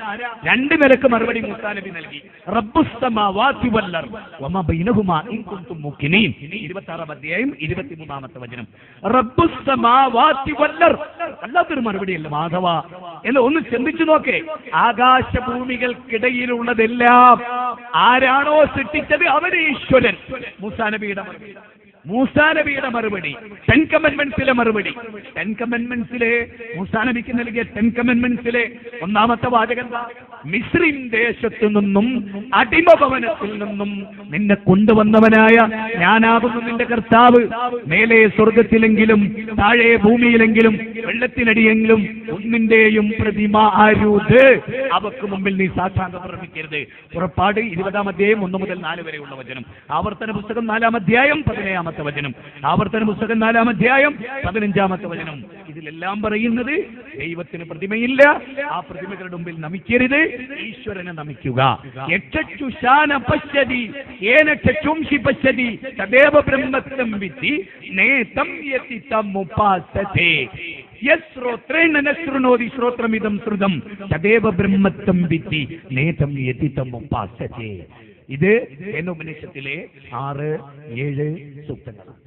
രണ്ടു നിലക്ക് മറുപടി മൂസാ നബി നൽകി. റബ്ബുസ് സമാവാതി വൽ അർദ് വമാ ബൈനഹുമാ ഇൻ കുൻതും മുഖിനീൻ. 26-ാം അധ്യായം 23-ാമത്തെ വചനം. റബ്ബുസ് സമാവാതി വൽ അർദ്. അല്ലാത്തൊരു മറുപടിയല്ല മാധവ എന്ന് ഒന്ന് ചിന്തിച്ചു നോക്കേ. ആകാശഭൂമികൾക്കിടയിലുള്ളതെല്ലാം ആരാണോ സൃഷ്ടിച്ചത് അവന് ഈശ്വരൻ. മൂസാ നബിയുടെ മറുപടി 10 കമന്റ്മെന്റ്സിലെ മറുപടി. 10 കമന്റ്മെന്റ്സിലെ മൂസാ നബിക്ക് നൽകിയ 10 കമന്റ്മെന്റ്സിലെ 1-ാമത്തെ വാചകം എന്താ? മിസ്രിൻ ദേശത്തു നിന്നും അടിമഭവനത്തിൽ നിന്നും നിന്നെ കൊണ്ടുവന്നവനായ ഞാനാകുന്നു നിന്റെ കർത്താവ്. മേലെ സ്വർഗത്തിലെങ്കിലും താഴെ ഭൂമിയിലെങ്കിലും വെള്ളത്തിനടിയെങ്കിലും ഒന്നിന്റെയും പ്രതിമ അരുത്. അവക്ക് മുമ്പിൽ നീ സാക്ഷാംഗം പ്രവർത്തിക്കരുത്. പുറപ്പാട് 20-ാം അധ്യായം 1 മുതൽ 4 വരെയുള്ള വചനം. ആവർത്തന പുസ്തകം 4-ാം അധ്യായം 17-ാമത്തെ വചനം. ആവർത്തന പുസ്തകം 4-ാം അധ്യായം 15-ാമത്തെ വചനം. ഇതിലെല്ലാം പറയുന്നത് ദൈവത്തിന് പ്രതിമയില്ല, ആ പ്രതിമകളുടെ മുമ്പിൽ നമിക്കരുത്, ഈശ്വരനെ നമിക്കുക. ഇത് ഉപനിഷത്തിലെ 6-7 സൂക്തങ്ങളാണ്.